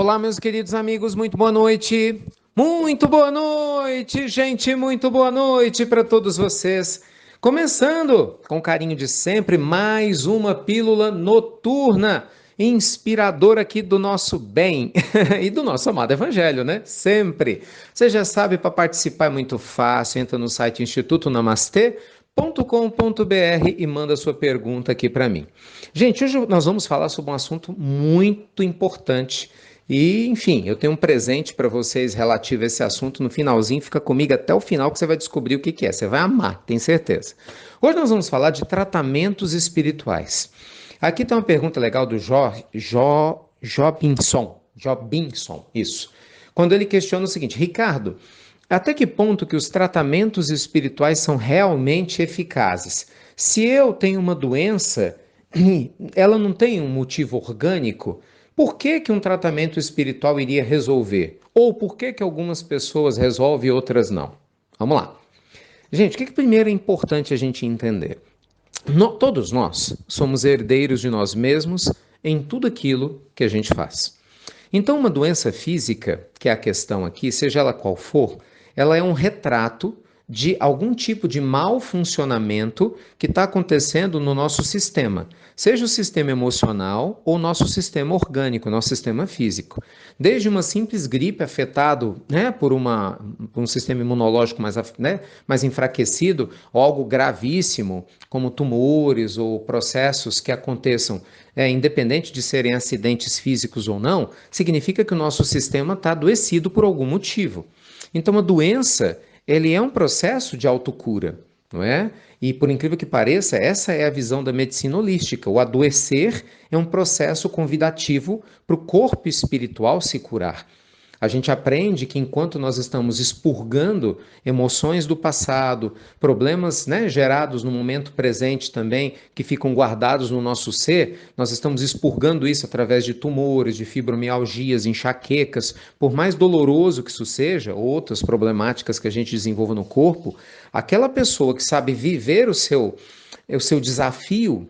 Olá, meus queridos amigos, muito boa noite. Muito boa noite, gente, muito boa noite para todos vocês. Começando, com carinho de sempre, mais uma pílula noturna, inspiradora aqui do nosso bem e do nosso amado Evangelho, né? Sempre. Você já sabe, para participar é muito fácil, entra no site institutonamastê.com.br e manda sua pergunta aqui para mim. Gente, hoje nós vamos falar sobre um assunto muito importante. E, enfim, eu tenho um presente para vocês relativo a esse assunto no finalzinho. Fica comigo até o final que você vai descobrir o que que é. Você vai amar, tenho certeza. Hoje nós vamos falar de tratamentos espirituais. Aqui tem uma pergunta legal do Jobinson, isso. Quando ele questiona o seguinte: Ricardo, até que ponto que os tratamentos espirituais são realmente eficazes? Se eu tenho uma doença, ela não tem um motivo orgânico, por que que um tratamento espiritual iria resolver? Ou por que que algumas pessoas resolvem e outras não? Vamos lá. Gente, o que primeiro é importante a gente entender? Todos nós somos herdeiros de nós mesmos em tudo aquilo que a gente faz. Então, uma doença física, que é a questão aqui, seja ela qual for, ela é um retrato de algum tipo de mau funcionamento que está acontecendo no nosso sistema, seja o sistema emocional ou nosso sistema orgânico, nosso sistema físico. Desde uma simples gripe afetado, né, por um sistema imunológico mais enfraquecido, ou algo gravíssimo, como tumores ou processos que aconteçam independente de serem acidentes físicos ou não, significa que o nosso sistema está adoecido por algum motivo. Então, a doença, ele é um processo de autocura, não é? E por incrível que pareça, essa é a visão da medicina holística. O adoecer é um processo convidativo para o corpo espiritual se curar. A gente aprende que enquanto nós estamos expurgando emoções do passado, problemas, né, gerados no momento presente também, que ficam guardados no nosso ser, nós estamos expurgando isso através de tumores, de fibromialgias, enxaquecas, por mais doloroso que isso seja, ou outras problemáticas que a gente desenvolva no corpo, aquela pessoa que sabe viver o seu desafio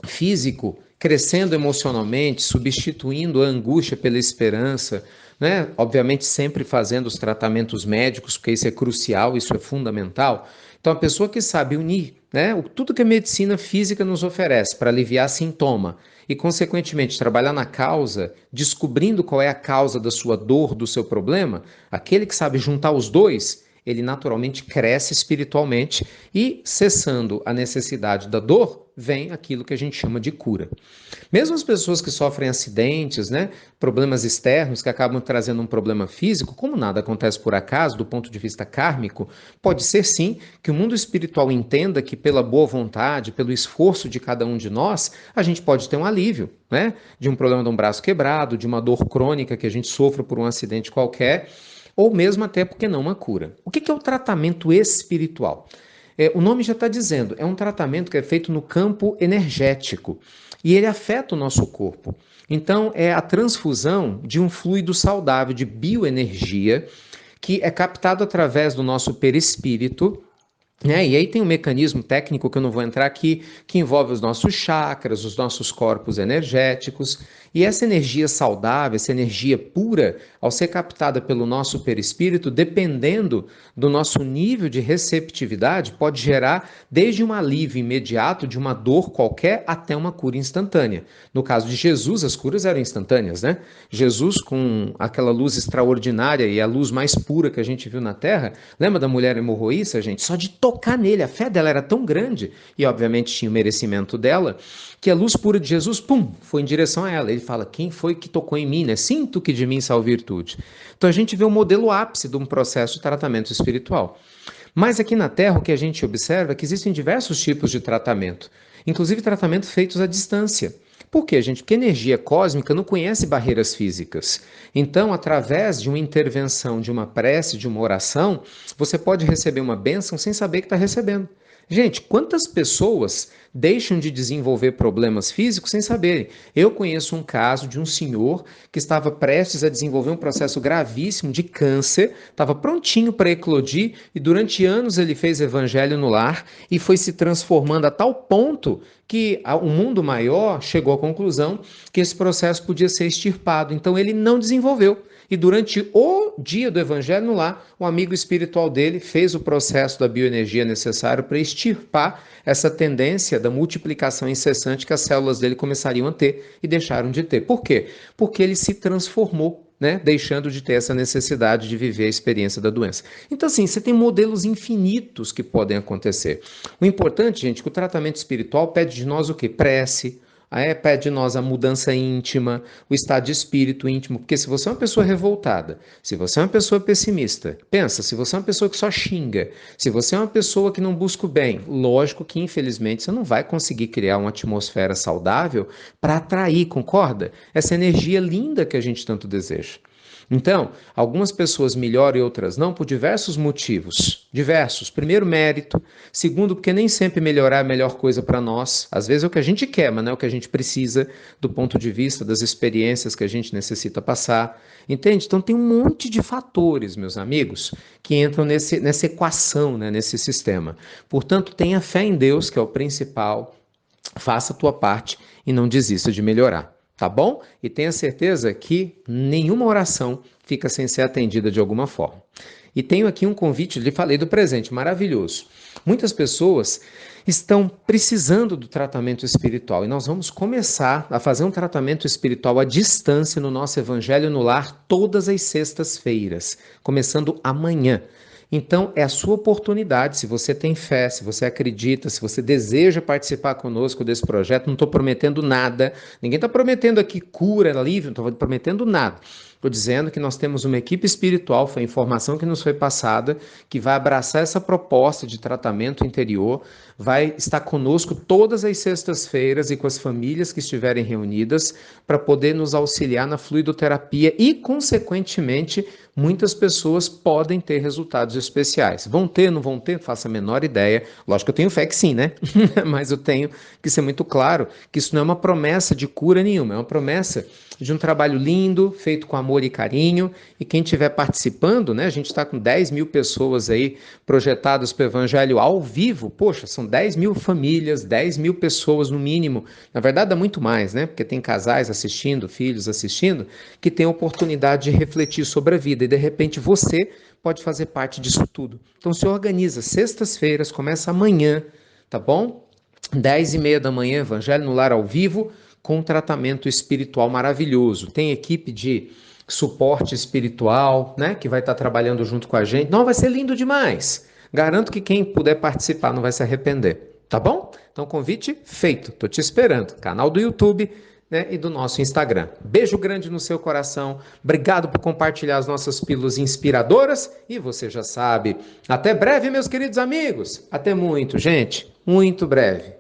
físico, crescendo emocionalmente, substituindo a angústia pela esperança, né? Obviamente sempre fazendo os tratamentos médicos, porque isso é crucial, isso é fundamental. Então a pessoa que sabe unir, né, tudo que a medicina física nos oferece para aliviar sintoma e consequentemente trabalhar na causa, descobrindo qual é a causa da sua dor, do seu problema, aquele que sabe juntar os dois, ele naturalmente cresce espiritualmente e, cessando a necessidade da dor, vem aquilo que a gente chama de cura. Mesmo as pessoas que sofrem acidentes, né, problemas externos que acabam trazendo um problema físico, como nada acontece por acaso, do ponto de vista kármico, pode ser sim que o mundo espiritual entenda que pela boa vontade, pelo esforço de cada um de nós, a gente pode ter um alívio, né, de um problema de um braço quebrado, de uma dor crônica que a gente sofra por um acidente qualquer, ou mesmo até porque não uma cura. O que é o tratamento espiritual? O nome já está dizendo, é um tratamento que é feito no campo energético e ele afeta o nosso corpo. Então, é a transfusão de um fluido saudável de bioenergia que é captado através do nosso perispírito. E aí tem um mecanismo técnico que eu não vou entrar aqui, que envolve os nossos chakras, os nossos corpos energéticos, e essa energia saudável, essa energia pura, ao ser captada pelo nosso perispírito, dependendo do nosso nível de receptividade, pode gerar desde um alívio imediato de uma dor qualquer até uma cura instantânea. No caso de Jesus, as curas eram instantâneas, né? Jesus, com aquela luz extraordinária e a luz mais pura que a gente viu na Terra, lembra da mulher hemorroíça, gente? Só de tocar nele, a fé dela era tão grande, e obviamente tinha o merecimento dela, que a luz pura de Jesus, pum, foi em direção a ela. Ele fala, quem foi que tocou em mim, né? Sinto que de mim saiu virtude. Então a gente vê o modelo ápice de um processo de tratamento espiritual. Mas aqui na Terra o que a gente observa é que existem diversos tipos de tratamento, inclusive tratamentos feitos à distância. Por quê, gente? Porque a energia cósmica não conhece barreiras físicas. Então, através de uma intervenção, de uma prece, de uma oração, você pode receber uma bênção sem saber que está recebendo. Gente, quantas pessoas deixam de desenvolver problemas físicos sem saberem? Eu conheço um caso de um senhor que estava prestes a desenvolver um processo gravíssimo de câncer, estava prontinho para eclodir e durante anos ele fez evangelho no lar e foi se transformando a tal ponto que o mundo maior chegou à conclusão que esse processo podia ser extirpado. Então ele não desenvolveu. E durante o dia do evangelho no lar, o amigo espiritual dele fez o processo da bioenergia necessário para extirpar essa tendência da multiplicação incessante que as células dele começariam a ter e deixaram de ter. Por quê? Porque ele se transformou, né? Deixando de ter essa necessidade de viver a experiência da doença. Então, assim, você tem modelos infinitos que podem acontecer. O importante, gente, é que o tratamento espiritual pede de nós o quê? Prece. Pede de nós a mudança íntima, o estado de espírito íntimo, porque se você é uma pessoa revoltada, se você é uma pessoa pessimista, pensa, se você é uma pessoa que só xinga, se você é uma pessoa que não busca o bem, lógico que infelizmente você não vai conseguir criar uma atmosfera saudável para atrair, concorda? Essa energia linda que a gente tanto deseja. Então, algumas pessoas melhoram e outras não por diversos motivos. Diversos. Primeiro, mérito. Segundo, porque nem sempre melhorar é a melhor coisa para nós. Às vezes é o que a gente quer, mas não é o que a gente precisa do ponto de vista das experiências que a gente necessita passar. Entende? Então, tem um monte de fatores, meus amigos, que entram nessa equação, né, nesse sistema. Portanto, tenha fé em Deus, que é o principal. Faça a tua parte e não desista de melhorar. Tá bom? E tenha certeza que nenhuma oração fica sem ser atendida de alguma forma. E tenho aqui um convite, lhe falei do presente, maravilhoso. Muitas pessoas estão precisando do tratamento espiritual e nós vamos começar a fazer um tratamento espiritual à distância no nosso Evangelho no Lar todas as sextas-feiras, começando amanhã. Então, é a sua oportunidade, se você tem fé, se você acredita, se você deseja participar conosco desse projeto, não estou prometendo nada, ninguém está prometendo aqui cura, alívio, não estou prometendo nada. Estou dizendo que nós temos uma equipe espiritual, foi a informação que nos foi passada, que vai abraçar essa proposta de tratamento interior, vai estar conosco todas as sextas-feiras e com as famílias que estiverem reunidas para poder nos auxiliar na fluidoterapia e, consequentemente, muitas pessoas podem ter resultados especiais. Vão ter, não vão ter? Faço a menor ideia. Lógico que eu tenho fé que sim, né? Mas eu tenho que ser muito claro que isso não é uma promessa de cura nenhuma, é uma promessa de um trabalho lindo, feito com amor e carinho, e quem estiver participando, né, a gente está com 10 mil pessoas aí projetadas para o Evangelho ao vivo, poxa, são 10 mil famílias, 10 mil pessoas no mínimo, na verdade dá muito mais, né, porque tem casais assistindo, filhos assistindo, que tem a oportunidade de refletir sobre a vida, e de repente você pode fazer parte disso tudo. Então se organiza, sextas-feiras, começa amanhã, tá bom? 10h30 da manhã, Evangelho no Lar ao vivo, com um tratamento espiritual maravilhoso. Tem equipe de suporte espiritual, né, que vai estar trabalhando junto com a gente. Não, vai ser lindo demais. Garanto que quem puder participar não vai se arrepender. Tá bom? Então, convite feito. Tô te esperando. Canal do YouTube, né, e do nosso Instagram. Beijo grande no seu coração. Obrigado por compartilhar as nossas pílulas inspiradoras. E você já sabe. Até breve, meus queridos amigos. Até muito, gente. Muito breve.